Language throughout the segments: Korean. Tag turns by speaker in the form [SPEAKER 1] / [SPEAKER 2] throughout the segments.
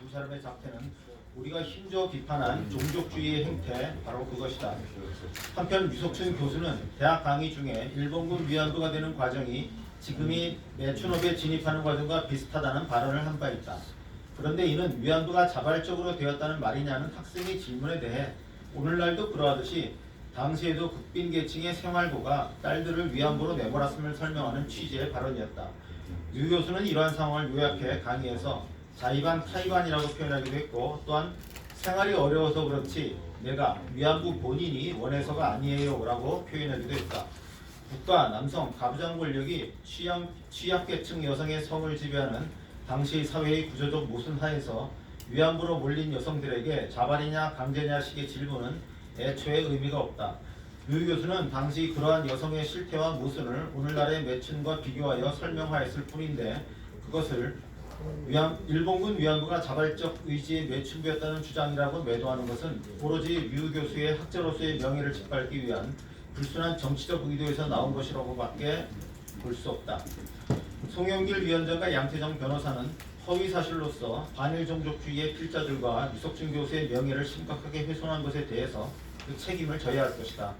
[SPEAKER 1] 두 사람의 작태는 우리가 힘줘 비판한 종족주의의 행태 바로 그것이다. 한편 유석춘 교수는 대학 강의 중에 일본군 위안부가 되는 과정이 지금이 매춘업에 진입하는 과정과 비슷하다는 발언을 한 바 있다. 그런데 이는 위안부가 자발적으로 되었다는 말이냐는 학생의 질문에 대해 오늘날도 그러하듯이 당시에도 극빈 계층의 생활고가 딸들을 위안부로 내몰았음을 설명하는 취지의 발언이었다. 유 교수는 이러한 상황을 요약해 강의에서 자의반 타의반이라고 표현하기도 했고, 또한 생활이 어려워서 그렇지 내가 위안부 본인이 원해서가 아니에요 라고 표현하기도 했다. 국가, 남성, 가부장 권력이 취약계층 여성의 성을 지배하는 당시 사회의 구조적 모순 하에서 위안부로 몰린 여성들에게 자발이냐 강제냐 식의 질문은 애초에 의미가 없다. 유 교수는 당시 그러한 여성의 실태와 모순을 오늘날의 매춘과 비교하여 설명하였을 뿐인데, 그것을 일본군 위안부가 자발적 의지의 매춘부였다는 주장이라고 매도하는 것은 오로지 유 교수의 학자로서의 명예를 짓밟기 위한 불순한 정치적 의도에서 나온 것이라고밖에 볼 수 없다. 송영길 위원장과 양태정 변호사는 허위 사실로서 반일 종족주의의 필자들과 유석춘 교수의 명예를 심각하게 훼손한 것에 대해서 그 책임을 져야 할 것이다.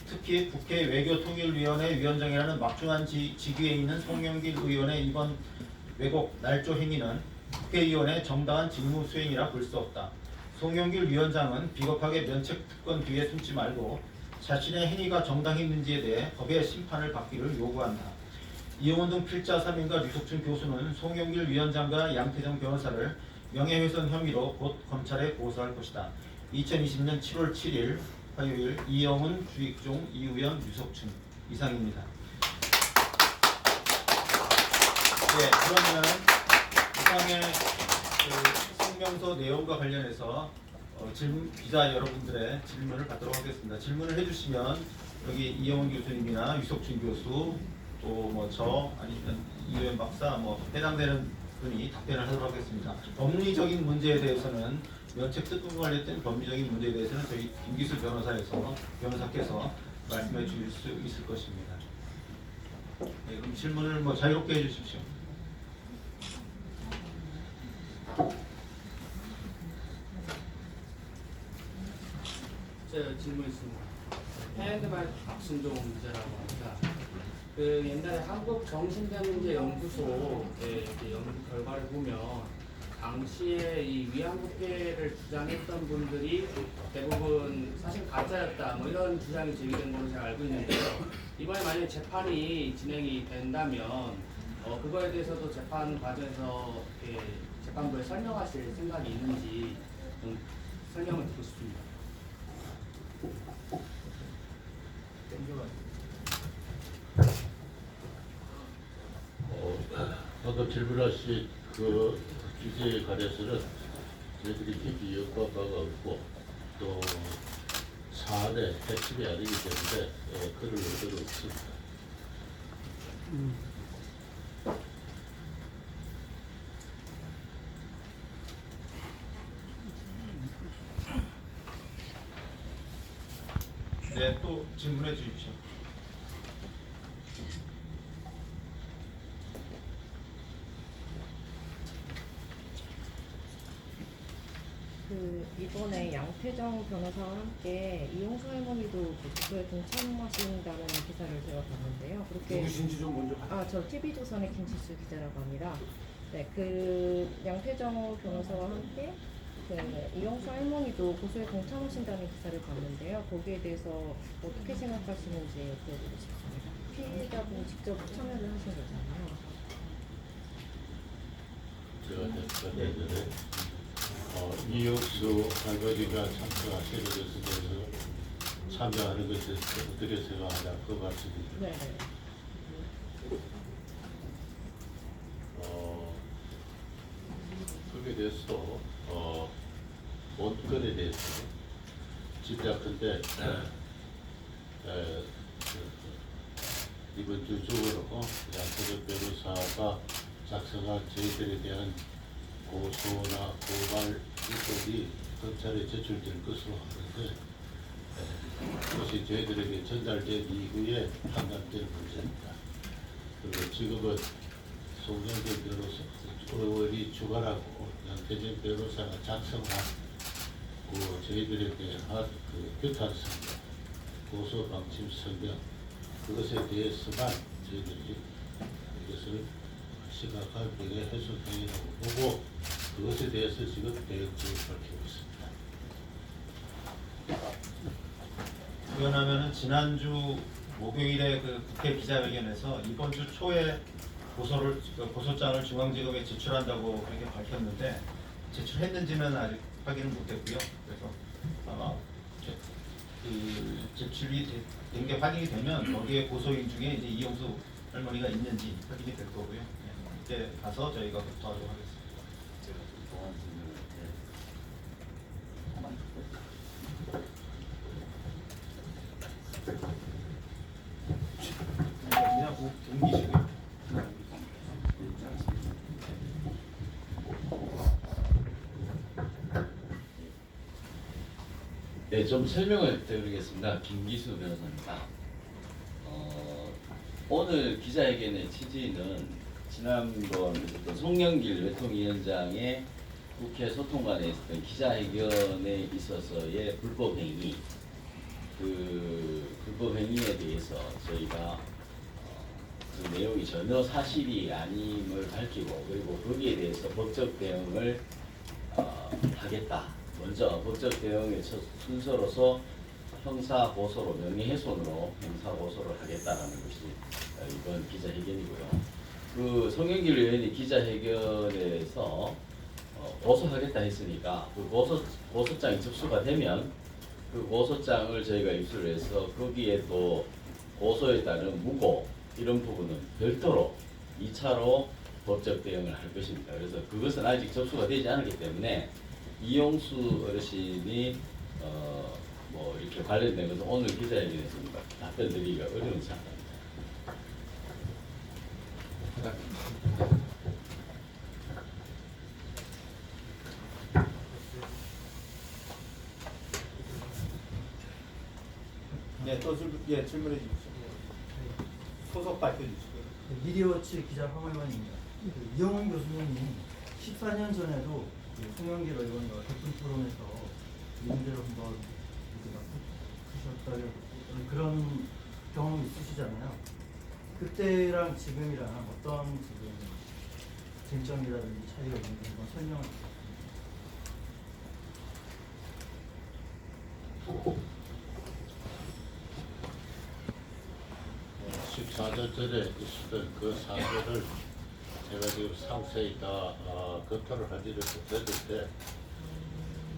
[SPEAKER 1] 특히 국회 외교통일위원회 위원장이라는 막중한 직위에 있는 송영길 의원의 이번 왜곡 날조 행위는 국회의원의 정당한 직무 수행이라 볼 수 없다. 송영길 위원장은 비겁하게 면책 특권 뒤에 숨지 말고 자신의 행위가 정당했는지에 대해 법의 심판을 받기를 요구한다. 이용훈 등 필자 3인과 유석춘 교수는 송영길 위원장과 양태정 변호사를 명예훼손 혐의로 곧 검찰에 고소할 것이다. 2020년 7월 7일 화요일 이영훈, 주익종, 이우영, 유석춘 이상입니다. 네, 그러면 이상의 성명서 내용과 관련해서 기자 여러분들의 질문을 받도록 하겠습니다. 질문을 해주시면 여기 이영훈 교수님이나 유석춘 교수 또 뭐 저 아니면 이우영 박사 뭐 해당되는 분이 답변을 하도록 하겠습니다. 법리적인 문제에 대해서는 면책 특권과 관련된 법리적인 문제에 대해서는 저희 김기수 변호사께서 말씀해 주실 수 있을 것입니다. 네, 그럼 질문을 뭐 자유롭게 해주십시오.
[SPEAKER 2] 제가 질문 있습니다. 해외개발 박순종 기자라고 합니다. 그 옛날에 한국정신장애문제연구소의 연구 결과를 보면 당시에 이 위안부 폐해를 주장했던 분들이 대부분 사실 가짜였다 뭐 이런 주장이 제기된 걸로 제가 알고 있는데요. 이번에 만약에 재판이 진행이 된다면 그거에 대해서도 재판 과정에서 재판부에 설명하실 생각이 있는지 좀 설명을 듣고 싶습니다.
[SPEAKER 3] 방금 질문하신 그 주제에 관해서는 저희들이 깊이 연구한 바가 없고 또 사안의 핵심이 아니기 때문에 그럴 의도는 없습니다.
[SPEAKER 1] 네, 또 질문해 주십시오.
[SPEAKER 4] 이번에 양태정 변호사와 함께 이용수 할머니도 국토에 동참하신다는 기사를 제가 봤는데요. 그렇게
[SPEAKER 5] 누구신지 좀 먼저
[SPEAKER 4] 저 TV조선의 김치수 기자라고 합니다. 네, 그 양태정 변호사와 함께 이용수 할머니도 고소에 동참하신다는 기사를 봤는데요. 거기에 대해서 어떻게 생각하시는지 여쭤보고 싶습니다. 피해자분 직접 참여를 하신 거잖아요.
[SPEAKER 3] 제가 전에 이용수 할머니가 참석하시는 것에 대해서 참여하는 것에 어떻게 생각하냐 그 말씀입니다.
[SPEAKER 4] 네.
[SPEAKER 3] 그에 대해서 원건에 대해서 집약한데 이번 주 중으로 양태정 변호사가 작성한 저희들에 대한 고소나 고발 의견이 검찰에 제출될 것으로 하는데 그것이 저희들에게 전달된 이후에 판단될 문제입니다. 그리고 지금은 송영길 변호사, 의원이 주관하고 양태정 변호사가 작성한 저희들에 대한 규탄성명, 고소방침 성명 그것에 대해서만 저희들이 이것을 심각하게 해소되라고 보고 그것에 대해서 지금 대응책을 밝히고 있습니다.
[SPEAKER 1] 의원하면은 지난주 목요일에 그 국회 기자회견에서 이번 주 초에 고소장을 중앙지검에 제출한다고 그렇게 밝혔는데 제출했는지는 아직 확인을 못했고요. 그래서 아마 제출이 된 게 확인이 되면 거기에 고소인 중에 이제 이용수 할머니가 있는지 확인이 될 거고요. 그때 가서 저희가 검토하도록 하겠습니다. 그냥 동기시고요.
[SPEAKER 5] 네, 좀 설명을 드리겠습니다. 김기수 변호사입니다. 오늘 기자회견의 취지는 지난번 있었던 송영길 외통위원장의 국회 소통관에 있었던 기자회견에 있어서의 불법행위, 그 불법행위에 대해서 저희가 그 내용이 전혀 사실이 아님을 밝히고 그리고 거기에 대해서 법적 대응을 하겠다. 먼저 법적 대응의 첫 순서로서 형사 고소로 명예훼손으로 형사 고소를 하겠다라는 것이 이번 기자회견이고요. 그 송영길 의원이 기자회견에서 고소하겠다 했으니까 그 고소장이 접수가 되면 그 고소장을 저희가 입수를 해서 거기에 또 고소에 따른 무고 이런 부분은 별도로 2차로 법적 대응을 할 것입니다. 그래서 그것은 아직 접수가 되지 않았기 때문에 이용수 어르신이 뭐 이렇게 관련된 것은 오늘 기자회견에서 답변 드리기가 어려운 상황입니다.
[SPEAKER 1] 네, 또 질문해 주십시오. 소속 발표 주시고요.
[SPEAKER 6] 미디어워치 기자 황의원입니다. 이영훈 교수님이 14년 전에도 송영길 의원과 대표 토론에서 이 문제를 한번 푸셨다는 그런 경험이 있으시잖아요. 그때랑 지금이랑 어떤 지금 쟁점이라든지 차이가 있는지 한번 설명을 주세요.
[SPEAKER 3] 14년 전에 있었던 그 사실을 제가 지금 상세히 다 검토를 하지는 못했는데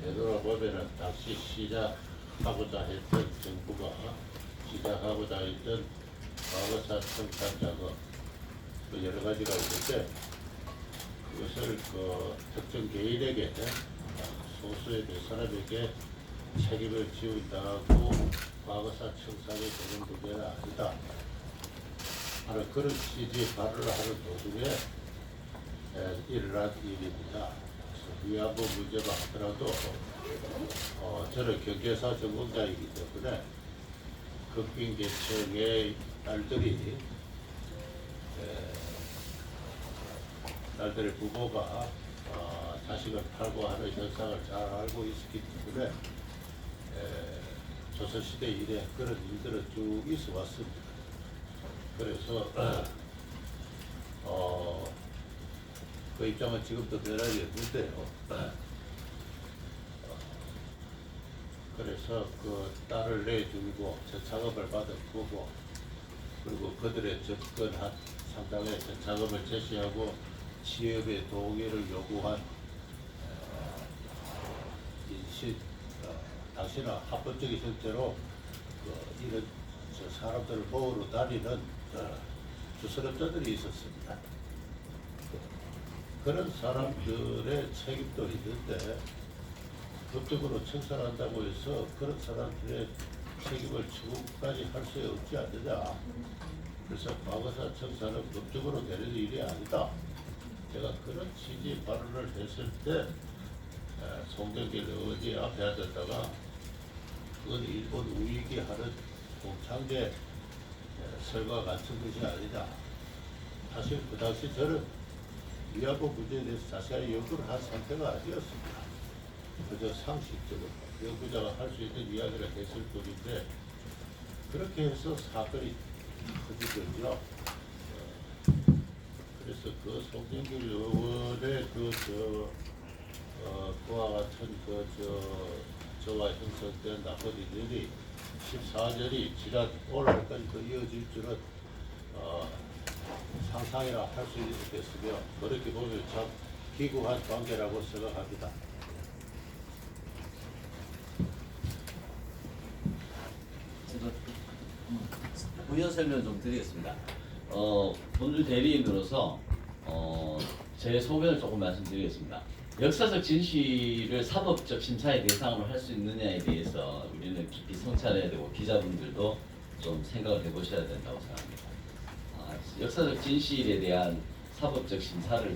[SPEAKER 3] 되돌아보면은 당시 시작하고자 했던 정부가 시작하고자 했던 과거사 청산 작업 그 여러 가지가 있는데 그것을 그 특정 개인에게 소수의 몇 사람에게 책임을 지운다고 과거사 청산이 되는 문제는 아니다. 하는 그런 취지의 발언을 하는 도중에 일어난 일입니다. 위안부 문제만 하더라도 저는 경제사 전공자이기 때문에 극빈 계층의 딸들의 부모가 자식을 팔고 하는 현상을 잘 알고 있었기 때문에 조선시대 이래 그런 일들은 쭉 있어 왔습니다. 그래서 그 입장은 지금도 변하지 없는데요. 그래서 그 딸을 내주고 저 작업을 받은 거고 그리고 그들의 접근한 상당의 저 작업을 제시하고 취업의 동의를 요구한 인신 당시는 합법적인 형태로 이런 저 사람들을 모으러 다니는 주선업자들이 있었습니다. 그런 사람들의 책임도 있는데 법적으로 청산한다고 해서 그런 사람들의 책임을 지금까지 할 수 없지 않느냐. 그래서 과거사 청산은 법적으로 되는 일이 아니다. 제가 그런 취지 발언을 했을 때 송영길 의원이 앞에 앉았다가 그건 일본 우익이 하는 공창제 설과 같은 것이 아니다. 사실 그 당시 저는 위안부 문제에 대해서 자세하게 연구를 한 상태가 아니었습니다. 그저 상식적으로 연구자가 할 수 있는 이야기를 했을 뿐인데 그렇게 해서 사건이 터지거든요. 그래서 그 송영길 의원의 그와 같은 저와 형성된 나쁜 인연이 14년이 지난 오늘까지 또 이어질 줄은 상상이나 할 수 있겠으며 그렇게 보면 참 기구한 관계라고 생각합니다.
[SPEAKER 5] 부연 설명 좀 드리겠습니다. 본주 대리인으로서 제 소견을 조금 말씀드리겠습니다. 역사적 진실을 사법적 심사의 대상으로 할 수 있느냐에 대해서 우리는 깊이 성찰해야 되고 기자분들도 좀 생각을 해보셔야 된다고 생각합니다. 역사적 진실에 대한 사법적 심사를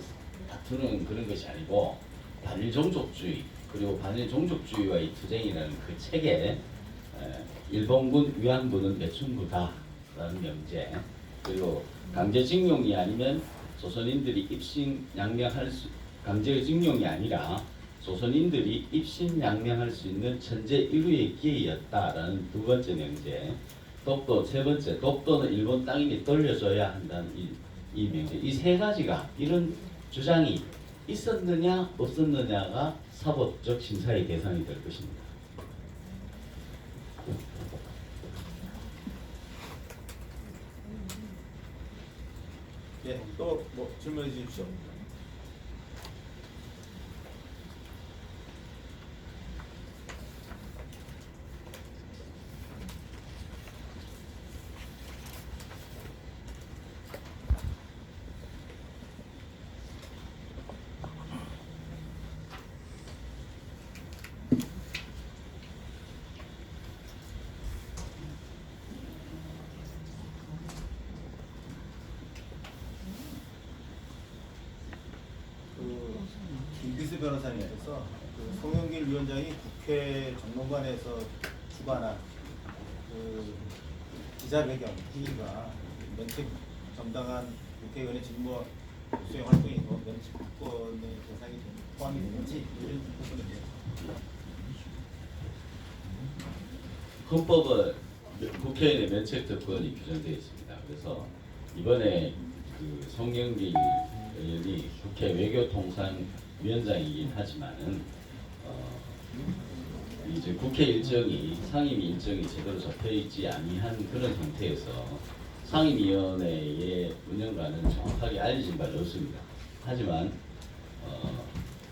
[SPEAKER 5] 다투는 그런 것이 아니고 반일 종족주의 그리고 반일 종족주의와의 투쟁이라는 그 책에 일본군 위안부는 매춘부다라는 명제 그리고 강제징용이 아니면 조선인들이 입신양명할 수 강제징용이 아니라 조선인들이 입신양명할 수 있는 천재 인류의 기회였다라는 두 번째 명제 독도 세 번째 독도는 일본 땅이니 돌려줘야 한다는 이 명제 이 세 가지가 이런 주장이 있었느냐 없었느냐가 사법적 심사의 대상이 될 것입니다.
[SPEAKER 1] 예, 또 뭐 질문해 주십시오. 김기수 변호사님께서 그 송영길 위원장이 국회 정론관에서 주관한 그 기자회견 회의가 면책 정당한 국회의원의 직무 수행 활동이고 면책권의 대상이 포함이 되는지 이런 부분인데요.
[SPEAKER 5] 헌법은 국회의원의 면책 특권이 규정되어 있습니다. 그래서 이번에 그 송영길 의원이 국회 외교통상위원장이긴 하지만은 이제 국회 일정이 상임위 일정이 제대로 잡혀 있지 아니한 그런 상태에서 상임위원회의 운영과는 정확하게 알려진 바는 없습니다. 하지만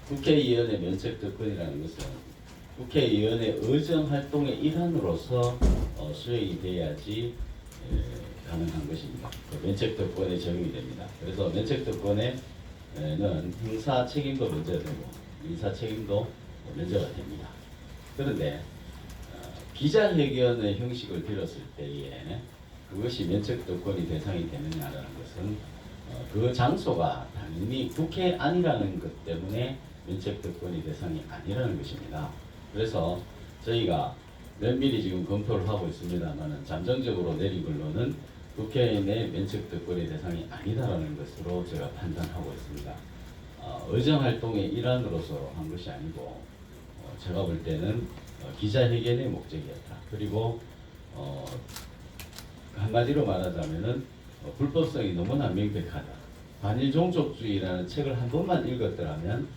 [SPEAKER 5] 국회의원의 면책 특권이라는 것은 국회의원의 의정 활동의 일환으로서 수행이 돼야지 가능한 것입니다. 면책 특권에 적용이 됩니다. 그래서 면책 특권에는 형사 책임도 면제가 되고 민사 책임도 면제가 됩니다. 그런데 기자회견의 형식을 빌었을 때에 그것이 면책 특권이 대상이 되느냐라는 것은 그 장소가 당연히 국회 아니라는 것 때문에 면책 특권이 대상이 아니라는 것입니다. 그래서 저희가 면밀히 지금 검토를 하고 있습니다만 잠정적으로 내린 걸로는 국회의원의 면책 특권의 대상이 아니다라는 것으로 제가 판단하고 있습니다. 의정활동의 일환으로서 한 것이 아니고 제가 볼 때는 기자회견의 목적이었다. 그리고 한마디로 말하자면은 불법성이 너무나 명백하다. 반일종족주의라는 책을 한 번만 읽었더라면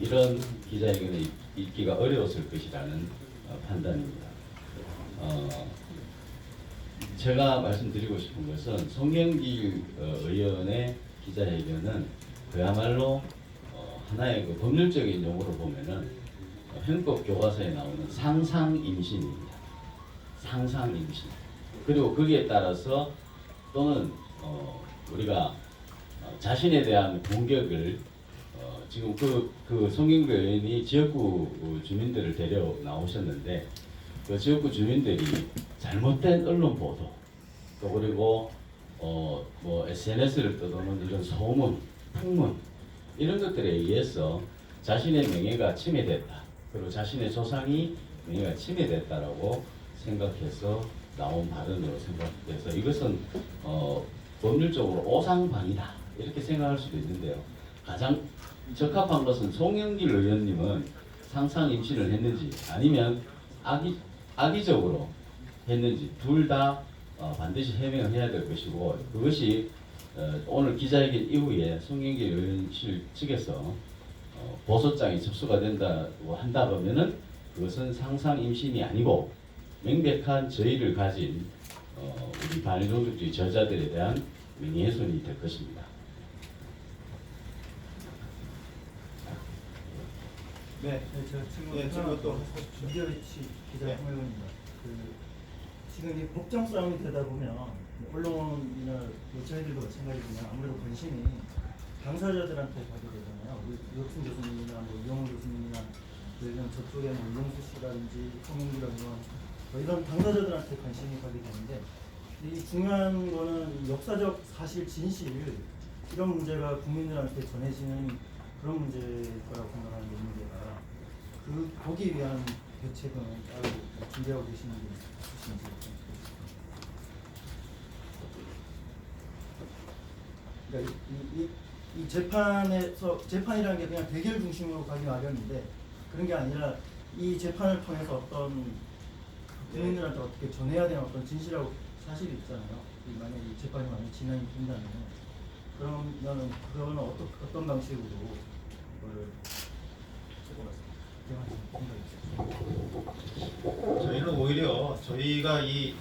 [SPEAKER 5] 이런 기자회견을 읽기가 어려웠을 것이라는 판단입니다. 제가 말씀드리고 싶은 것은 송영길 의원의 기자회견은 그야말로 하나의 그 법률적인 용어로 보면은 형법 교과서에 나오는 상상 임신입니다. 상상 임신. 그리고 거기에 따라서 또는 우리가 자신에 대한 공격을 지금 그 송영길 의원이 지역구 주민들을 데려 나오셨는데 그 지역구 주민들이 잘못된 언론 보도 또 그리고 뭐 SNS를 떠도는 이런 소문, 풍문 이런 것들에 의해서 자신의 명예가 침해됐다. 그리고 자신의 조상이 명예가 침해됐다라고 생각해서 나온 발언으로 생각해서 이것은 법률적으로 오상방이다 이렇게 생각할 수도 있는데요. 가장 적합한 것은 송영길 의원님은 상상 임신을 했는지 아니면 악의적으로 했는지 둘 다 반드시 해명을 해야 될 것이고, 그것이 오늘 기자회견 이후에 송영길 의원실 측에서 보소장이 접수가 된다고 한다 그러면은 그것은 상상 임신이 아니고 명백한 저의를 가진 우리 반일종족주의 저자들에 대한 명예훼손이 될 것입니다.
[SPEAKER 1] 네.
[SPEAKER 6] 제가 질문
[SPEAKER 1] 네, 질문 또
[SPEAKER 6] 이재치 기자
[SPEAKER 1] 네.
[SPEAKER 6] 홍의원입니다. 지금 이 법정 싸움이 되다 보면 언론이나 뭐 저희들도 마찬가지지만 아무래도 관심이 당사자들한테 가게 되잖아요. 이혁순 교수님이나 뭐 이용훈 교수님이나 예전 저쪽에 뭐 이용수 씨라든지 송영길 의원 뭐 이런 당사자들한테 관심이 가게 되는데, 이 중요한 거는 역사적 사실 진실 이런 문제가 국민들한테 전해지는 그런 문제일 거라고 생각하는 게 문제가, 거기 위한 대책은 따로 준비하고 계시는 게 있으신지. 그러니까 이 재판이라는 게 그냥 대결 중심으로 가기 마련인데, 그런 게 아니라 이 재판을 통해서 어떤 국민들한테 어떻게 전해야 되는 어떤 진실하고 사실이 있잖아요. 만약에 이 재판이 만약 진행이 된다면, 그러면은 그거는 어떤 방식으로 그걸
[SPEAKER 1] 저희는 오히려 저희가 이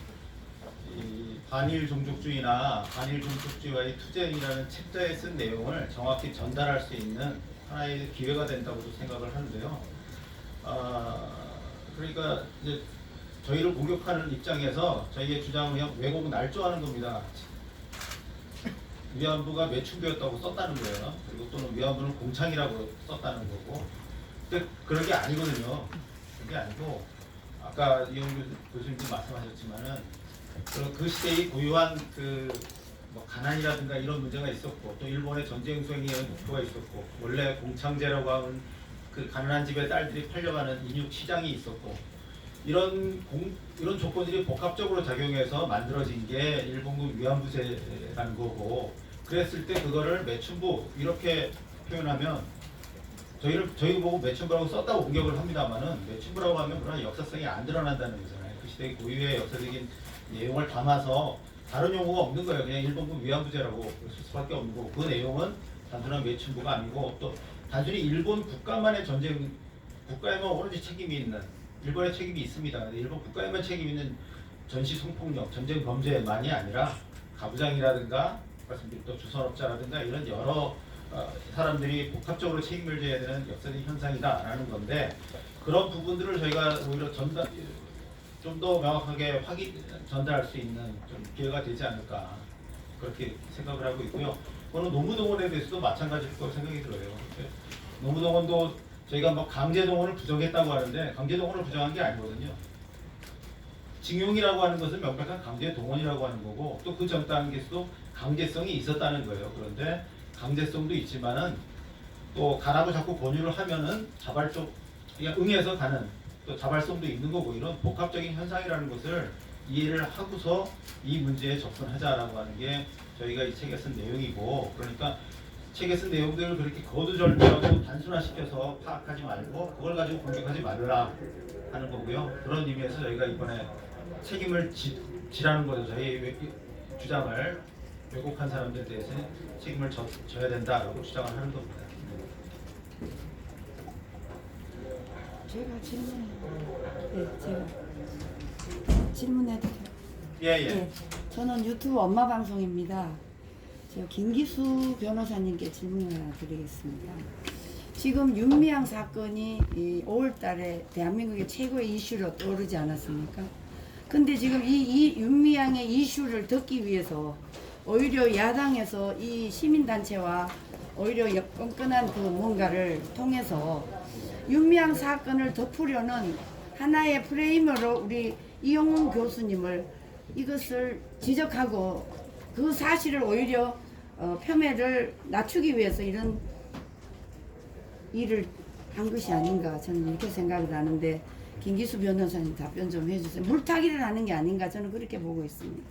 [SPEAKER 1] 반일 종족주의나 반일 종족주의와의 투쟁이라는 책자에 쓴 내용을 정확히 전달할 수 있는 하나의 기회가 된다고도 생각을 하는데요. 그러니까 이제 저희를 공격하는 입장에서 저희의 주장은 그냥 왜곡 날조하는 겁니다. 위안부가 매춘부였다고 썼다는 거예요. 그리고 또는 위안부는 공창이라고 썼다는 거고. 근데 그런 게 아니거든요. 그게 아니고 아까 이용규 교수님도 말씀하셨지만은 그 시대의 고유한 뭐 가난이라든가 이런 문제가 있었고, 또 일본의 전쟁 수행의 목표가 있었고, 원래 공창제라고 하는 그 가난한 집의 딸들이 팔려가는 인육 시장이 있었고, 이런 조건들이 복합적으로 작용해서 만들어진 게 일본군 위안부제라는 거고, 그랬을 때 그거를 매춘부 이렇게 표현하면 저희 보고 매춘부라고 썼다고 공격을 합니다만은, 매춘부라고 하면 그런 역사성이 안 드러난다는 거잖아요. 그 시대의 고유의 역사적인 내용을 담아서 다른 용어가 없는 거예요. 그냥 일본군 위안부제라고 쓸 수밖에 없는 거고, 그 내용은 단순한 매춘부가 아니고 또 단순히 일본 국가만의 전쟁, 국가에만 오로지 책임이 있는, 일본의 책임이 있습니다. 일본 국가에만 책임 있는 전시 성폭력, 전쟁 범죄만이 아니라 가부장이라든가 말씀드린 또 주선업자라든가 이런 여러 사람들이 복합적으로 책임을 져야 되는 역사적 현상이다라는 건데, 그런 부분들을 저희가 오히려 좀 더 명확하게 전달할 수 있는 좀 기회가 되지 않을까, 그렇게 생각을 하고 있고요. 그거는 노무동원에 대해서도 마찬가지일 거라고 생각이 들어요. 노무동원도 저희가 뭐 강제동원을 부정했다고 하는데, 강제동원을 부정한 게 아니거든요. 징용이라고 하는 것은 명백한 강제동원이라고 하는 거고, 또 그 전 단계에서도 강제성이 있었다는 거예요. 그런데 강제성도 있지만은 또 가라고 자꾸 권유를 하면은 자발적 응해서 가는 또 자발성도 있는 거고, 이런 복합적인 현상이라는 것을 이해를 하고서 이 문제에 접근하자라고 하는 게 저희가 이 책에 쓴 내용이고, 그러니까 책에 쓴 내용들을 그렇게 거두절미하고 단순화시켜서 파악하지 말고 그걸 가지고 공격하지 말라 하는 거고요. 그런 의미에서 저희가 이번에 책임을 지라는 거죠. 저희 주장을 왜곡한 사람들에 대해서는 책임을 져야 된다라고 주장을 하는 겁니다.
[SPEAKER 7] 제가 질문해도 돼요?
[SPEAKER 1] 예.
[SPEAKER 7] 저는 유튜브 엄마 방송입니다. 저 김기수 변호사님께 질문을 하나 드리겠습니다. 지금 윤미향 사건이 5월달에 대한민국의 최고의 이슈로 떠오르지 않았습니까? 근데 지금 이 윤미향의 이슈를 듣기 위해서 오히려 야당에서 이 시민단체와 오히려 끈끈한 그 뭔가를 통해서 윤미향 사건을 덮으려는 하나의 프레임으로 우리 이용훈 교수님을 이것을 지적하고 그 사실을 오히려 폄훼를 낮추기 위해서 이런 일을 한 것이 아닌가, 저는 이렇게 생각을 하는데 김기수 변호사님 답변 좀 해주세요. 물타기를 하는 게 아닌가, 저는 그렇게 보고 있습니다.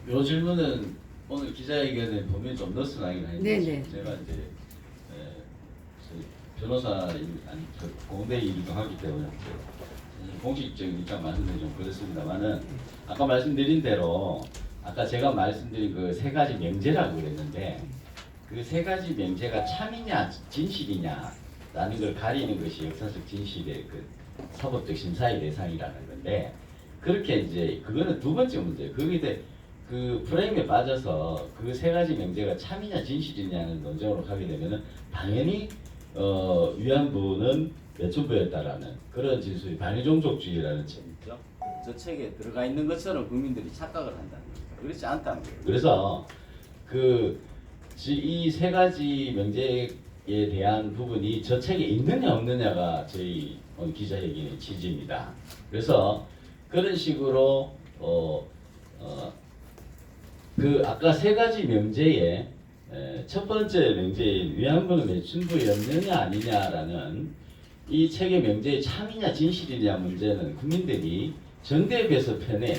[SPEAKER 5] 이 질문은 오늘 기자회견에 보면 좀 느슨하긴 한데
[SPEAKER 7] 네네.
[SPEAKER 5] 제가 이제 저희 변호사인 아니 공대 일도 하기 때문에 공식적인 입장 말씀드리기 좀 그렇습니다만은 아까 말씀드린 대로 아까 제가 말씀드린 그 세 가지 명제라고 그랬는데 그 세 가지 명제가 참이냐 진실이냐라는 걸 가리는 것이 역사적 진실의 그 사법적 심사의 대상이라는 건데 그렇게 이제 그거는 두 번째 문제. 거기에 그 프레임에 빠져서 그 세 가지 명제가 참이냐 진실이냐는 논쟁으로 가게 되면은 당연히 위안부는 매춘부였다라는 그런 진술이 반의종족주의라는 책이죠. 저 책에 들어가 있는 것처럼 국민들이 착각을 한다는 거예요. 그렇지 않다는 거예요. 그래서 이 세 가지 명제에 대한 부분이 저 책에 있느냐 없느냐가 저희 오늘 기자회견의 취지입니다. 그래서 그런 식으로 그 아까 세 가지 명제에 첫 번째 명제인 위안부는 매춘부였느냐 아니냐라는 이 책의 명제의 참이냐 진실이냐 문제는 국민들이 정대협에서 펴낸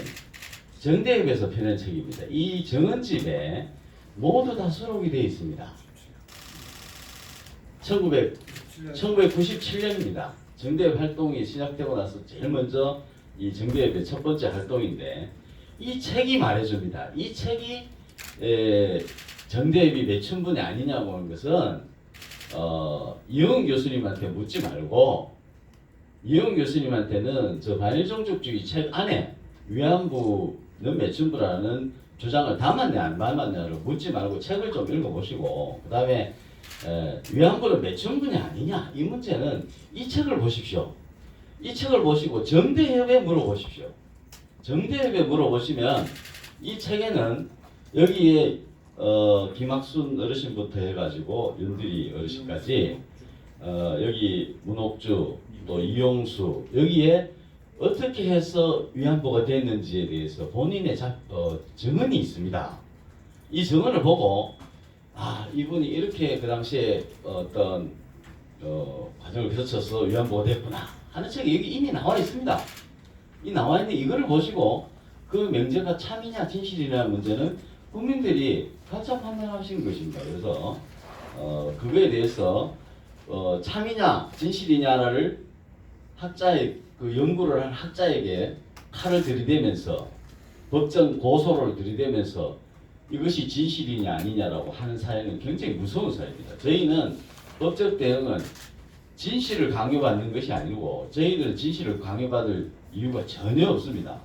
[SPEAKER 5] 책입니다. 이 정언집에 모두 다 수록이 되어 있습니다. 1997년입니다. 정대협 활동이 시작되고 나서 제일 먼저 이 정대협의 첫 번째 활동인데 이 책이 말해줍니다. 이 책이 정대협이 매춘분이 아니냐고 하는 것은 이영훈 교수님한테 묻지 말고 이영훈 교수님한테는 저 반일종족주의 책 안에 위안부는 매춘부라는 주장을 담았냐 안 담았냐를 묻지 말고 책을 좀 읽어보시고 그 다음에 위안부는 매춘분이 아니냐 이 문제는 이 책을 보십시오. 이 책을 보시고 정대협에 물어보십시오. 정대협에 물어보시면 이 책에는 여기에 김학순 어르신부터 해가지고 윤두리 어르신까지 여기 문옥주 또 이용수 여기에 어떻게 해서 위안부가 됐는지에 대해서 본인의 증언이 있습니다. 이 증언을 보고 이분이 이렇게 그 당시에 어떤 과정을 거쳐서 위안부가 됐구나 하는 책이 여기 이미 나와 있습니다. 이 나와 있는 이거를 보시고 그 명제가 참이냐 진실이냐는 문제는 국민들이 각자 판단하신 것입니다. 그래서 그거에 대해서 참이냐 진실이냐를 학자의 그 연구를 한 학자에게 칼을 들이대면서 법정 고소를 들이대면서 이것이 진실이냐 아니냐라고 하는 사회는 굉장히 무서운 사회입니다. 저희는 법적 대응은 진실을 강요받는 것이 아니고 저희들은 진실을 강요받을 이유가 전혀 없습니다.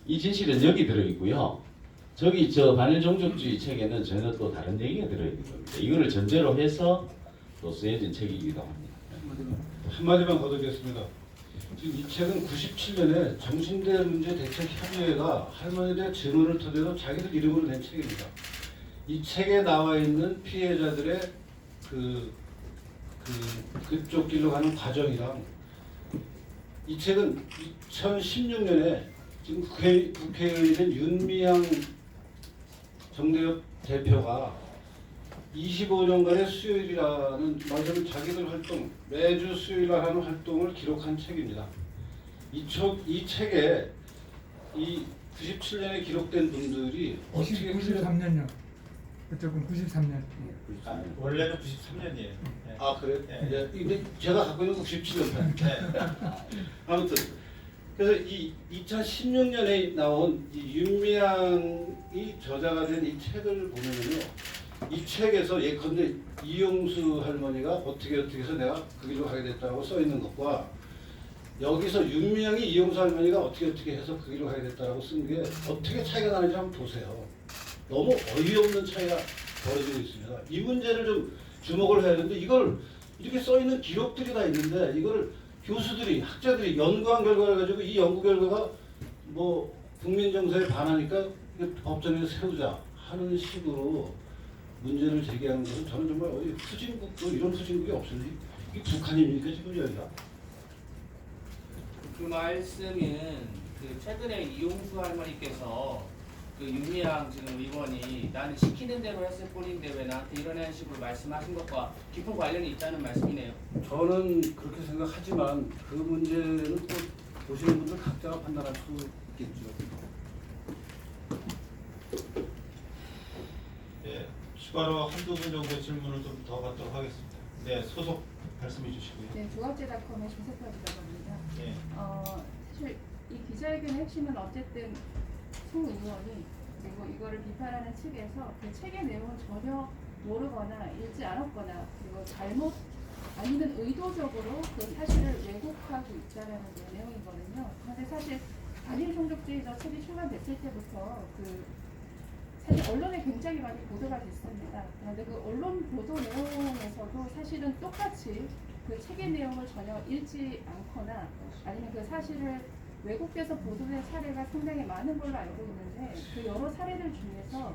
[SPEAKER 5] 이 진실은 여기 들어있고요. 저기 저 반일종족주의 책에는 전혀 또 다른 얘기가 들어있는 겁니다. 이거를 전제로 해서 또 쓰여진 책이기도 합니다.
[SPEAKER 8] 한마디만 거두겠습니다. 지금 이 책은 97년에 정신대 문제 대책 협의회가 할머니에 대한 증언을 토대로 자기들 이름으로 낸 책입니다. 이 책에 나와 있는 피해자들의 그쪽 길로 가는 과정이랑 이 책은 2016년에 지금 국회의원 윤미향 정대협 대표가 25년간의 수요일이라는 말하자면 자기들 활동, 매주 수요일 하는 활동을 기록한 책입니다. 이 책에 이 97년에 기록된 분들이 어떻게
[SPEAKER 9] 93년요. 그쪽은 93년.
[SPEAKER 1] 원래는 93년이에요.
[SPEAKER 8] 그래?
[SPEAKER 1] 네.
[SPEAKER 8] 근데 제가 갖고 있는 97년. 아무튼 그래서 이 2016년에 나온 이 윤미향이 저자가 된 이 책을 보면요. 이 책에서 예컨대 이용수 할머니가 어떻게 해서 내가 그 길로 가게 됐다고 써 있는 것과 여기서 윤미향이 이용수 할머니가 어떻게 해서 그 길로 가게 됐다고 쓴 게 어떻게 차이가 나는지 한번 보세요. 너무 어이없는 차이가 벌어지고 있습니다. 이 문제를 좀 주목을 해야 되는데 이걸 이렇게 써 있는 기록들이 다 있는데 이걸 교수들이 학자들이 연구한 결과를 가지고 이 연구 결과가 뭐 국민 정서에 반하니까 법정에서 세우자 하는 식으로 문제를 제기하는 것은 저는 정말 어디 후진국도 이런 후진국이 없으니 이게 북한입니까 지금 여기가?
[SPEAKER 2] 그 말씀은 그 최근에 이용수 할머니께서 그 윤미향 지금 의원이 나는 시키는 대로 했을 뿐인데 왜 나한테 이런 식으로 말씀하신 것과 깊은 관련이 있다는 말씀이네요.
[SPEAKER 8] 저는 그렇게 생각하지만 그 문제는 또 보시는 분들 각자가 판단할 수 있겠죠.
[SPEAKER 1] 추가로 한두 분 정도 질문을 좀 더 받도록 하겠습니다. 네, 소속 말씀해 주시고요.
[SPEAKER 10] 네, 조각제닷컴의 조세파기라고 합니다.
[SPEAKER 1] 네.
[SPEAKER 10] 사실 이 기자회견의 핵심은 어쨌든 송 의원이 그리고 이거를 비판하는 측에서 그 책의 내용을 전혀 모르거나 읽지 않았거나 그리고 잘못 아니면 의도적으로 그 사실을 왜곡하고 있다는 내용이거든요. 그런데 사실 단일 종족주의자 책이 출간됐을 때부터 사실 언론에 굉장히 많이 보도가 됐습니다. 그런데 그 언론 보도 내용에서도 사실은 똑같이 그 책의 내용을 전혀 읽지 않거나 아니면 그 사실을 왜곡돼서 보도된 사례가 상당히 많은 걸로 알고 있는데 그 여러 사례들 중에서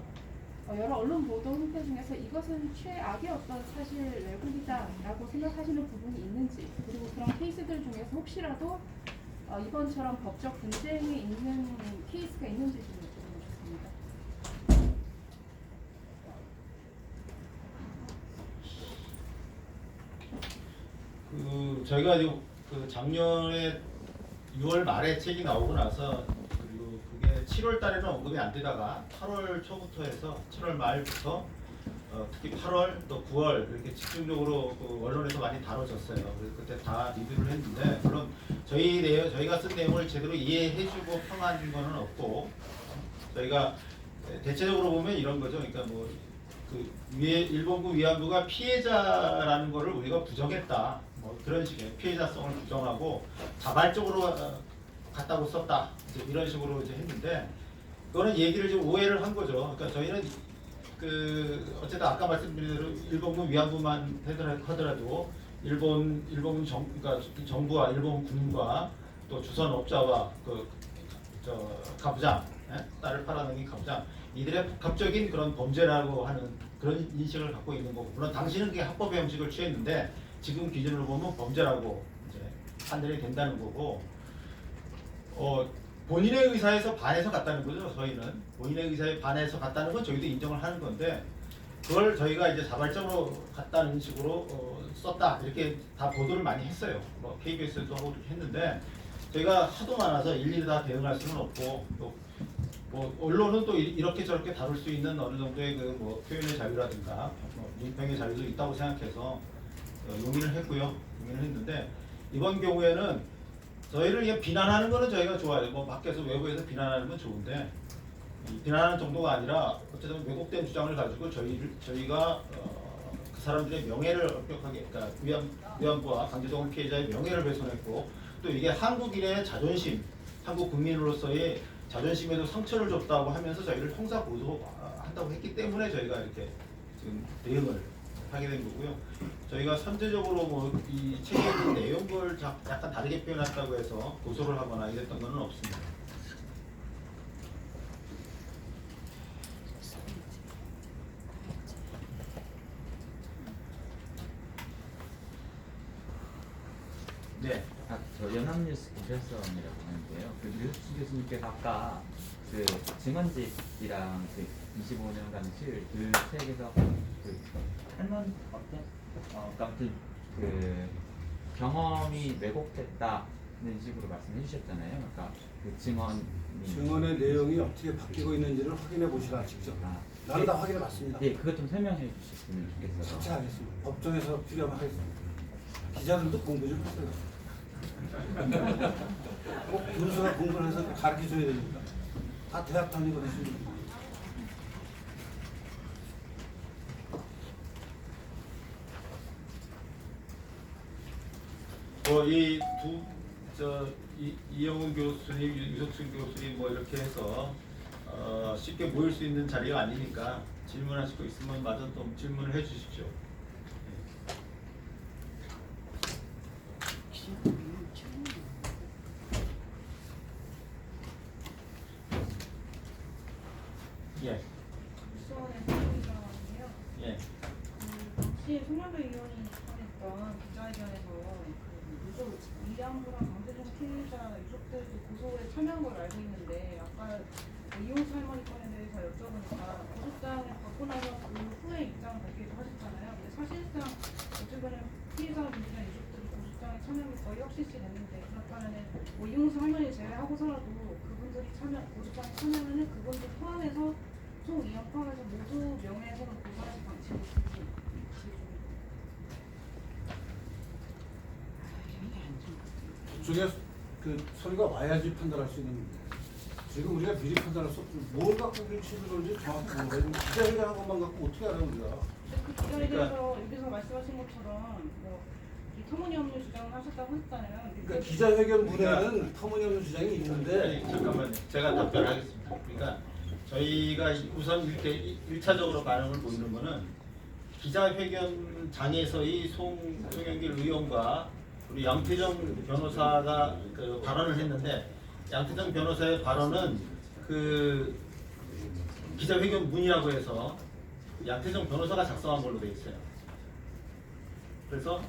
[SPEAKER 10] 여러 언론 보도 형태 중에서 이것은 최악의 어떤 사실 왜곡이다라고 생각하시는 부분이 있는지 그리고 그런 케이스들 중에서 혹시라도 이번처럼 법적 분쟁이 있는 케이스가 있는지 좀 여쭤보고 싶습니다.
[SPEAKER 1] 저희가 그 작년에 6월 말에 책이 나오고 나서 그리고 그게 7월 달에는 언급이 안 되다가 8월 초부터 해서 7월 말부터 특히 8월 또 9월 이렇게 집중적으로 그 언론에서 많이 다뤄졌어요. 그래서 그때 다 리뷰를 했는데 물론 저희가 쓴 내용을 제대로 이해해주고 평한 거는 없고 저희가 대체적으로 보면 이런 거죠. 그러니까 뭐 그 일본군 위안부가 피해자라는 거를 우리가 부정했다. 뭐 그런 식의 피해자성을 부정하고 자발적으로 갔다고 썼다. 이제 이런 식으로 이제 했는데 그거는 얘기를 좀 오해를 한 거죠. 그러니까 저희는 그 어쨌든 아까 말씀드린 대로 일본군 위안부만 하더라도 일본군 그러니까 정부와 일본 군과 또 주선 업자와 가부장, 딸을 팔아넘긴 가부장 이들의 복합적인 그런 범죄라고 하는 그런 인식을 갖고 있는 거고 물론 당시는 그게 합법의 형식을 취했는데 지금 기준으로 보면 범죄라고 이제 판단이 된다는 거고 본인의 의사에서 반해서 갔다는 거죠. 저희는 본인의 의사에 반해서 갔다는 건 저희도 인정을 하는 건데 그걸 저희가 이제 자발적으로 갔다는 식으로 썼다 이렇게 다 보도를 많이 했어요. 뭐 KBS에도 하고 이렇게 했는데 저희가 하도 많아서 일일이 다 대응할 수는 없고 또 뭐 언론은 또 이렇게 저렇게 다룰 수 있는 어느 정도의 그 뭐 표현의 자유라든가 민평의 자유도 있다고 생각해서 용인을 했고요. 용인을 했는데 이번 경우에는 저희를 그냥 비난하는 거는 저희가 좋아요. 뭐 밖에서 외부에서 비난하는 건 좋은데 비난하는 정도가 아니라 어쨌든 왜곡된 주장을 가지고 저희가 그 사람들의 명예를 엄격하게 그러니까 위안부와 강제동원 피해자의 명예를 훼손했고 또 이게 한국인의 자존심, 한국 국민으로서의 자존심에도 상처를 줬다고 하면서 저희를 형사 고소한다고 했기 때문에 저희가 이렇게 지금 대응을 하게 된 거고요. 저희가 선제적으로 뭐 이 책에 있는 내용을 약간 다르게 표현했다고 해서 고소를 하거나 이랬던 건 없습니다. 네.
[SPEAKER 11] 저 연합뉴스 김별성이라고 하는데요. 그 류수 교수님께서 아까 그 증언집이랑 그 25년간 실 그 책에서 그 할머니 아무튼 그 경험이 왜곡됐다는 식으로 말씀해 주셨잖아요. 그러니까 그
[SPEAKER 8] 증언의 내용이 어떻게 바뀌고 있는지를 확인해 보시라 직접. 나는 다 확인해 봤습니다.
[SPEAKER 11] 예, 그것 좀 설명해 주셨으면 좋겠어요.
[SPEAKER 8] 삭제하겠습니다. 법정에서 필요하겠습니다. 기자들도 공부 좀 하세요. 꼭 교수가 공부를 해서 가르쳐줘야 됩니까? 다 대학 다니고 계십니다.
[SPEAKER 1] 이영훈 교수님, 유석순 교수님 뭐 이렇게 해서 쉽게 모일 수 있는 자리가 아니니까 질문하실 거 있으면 마저 또 질문을 해주십시오. 예.
[SPEAKER 10] 수원의 서울이사인데요.
[SPEAKER 1] 예.
[SPEAKER 10] 당시 송영배 의원이 했던 기자회견에서 유족 위안부랑 강제동 피해자 유족들도 고소에 참여한 걸 알고 있는데 아까 이용수 할머니 건에 대해서 여쭤보니까 고소장을 받고 나서 그 후에 입장을 밝히기도 하셨잖아요. 근데 사실상 어쨌든 피해자분들이나 유족들이 고소장에 참여한 게 거의 확실시 됐는데 그렇다면은 뭐 이용수 할머니 제외하고서라도 그분들이 고소장에 참여하면은 그분들 포함해서 총 이용 포함해서 모두 명예훼손을 고발해서 방치 못했지.
[SPEAKER 8] 중에 그 서류가 와야지 판단할 수 있는 문제. 지금 우리가 미리 판단할 수 없고 뭘 갖고 우리 시비를 걸는지 정확히 모르고 기자회견한 것만 갖고 어떻게 알아요 우리가?
[SPEAKER 10] 그 기자에 대해서 여기서 말씀하신 것처럼 이 터무니없는 주장을 하셨다고 했잖아요.
[SPEAKER 8] 그러니까 기자회견문에는 터무니없는 주장이 있는데
[SPEAKER 1] 아니, 잠깐만요. 제가 답변하겠습니다. 그러니까 저희가 우선 이렇게 1차적으로 반응을 보이는 거는 기자회견장에서의 송영길 의원과 우리 양태정 변호사가 그 발언을 했는데 양태정 변호사의 발언은 그 기자회견문이라고 해서 양태정 변호사가 작성한 걸로 돼 있어요. 그래서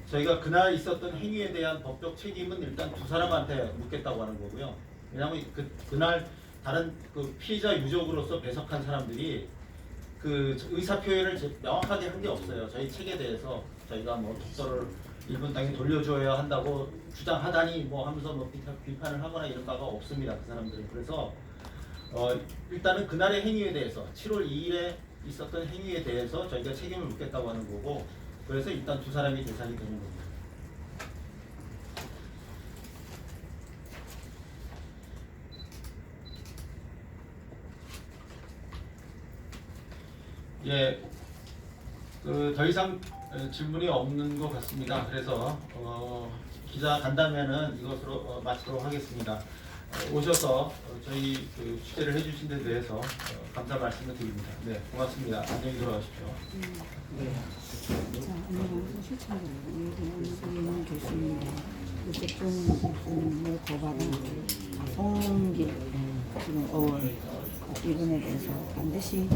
[SPEAKER 1] 저희가 그날 있었던 행위에 대한 법적 책임은 일단 두 사람한테 묻겠다고 하는 거고요. 왜냐하면 그날 다른 그 피해자 유족으로서 배석한 사람들이 그 의사 표현을 명확하게 한 게 없어요. 저희 책에 대해서 저희가 뭐 독서를 일본 땅에 돌려줘야 한다고 주장하다니 뭐 하면서 뭐 비판을 하거나 이런 바가 없습니다. 그 사람들은. 그래서 일단은 그날의 행위에 대해서 7월 2일에 있었던 행위에 대해서 저희가 책임을 묻겠다고 하는 거고, 그래서 일단 두 사람이 대상이 되는 겁니다. 예, 더 이상 질문이 없는 것 같습니다. 그래서 기자 간담회는 이것으로 마치도록 하겠습니다. 오셔서 저희 그 취재를 해주신 데 대해서 감사 말씀을 드립니다. 네, 고맙습니다. 안녕히 돌아가십시오.
[SPEAKER 7] 자, 안녕하세요. 시청자분. 이혜경 교수님과 유석준 교수님을 고발한 송영길 지금 5월 이분에 대해서 반드시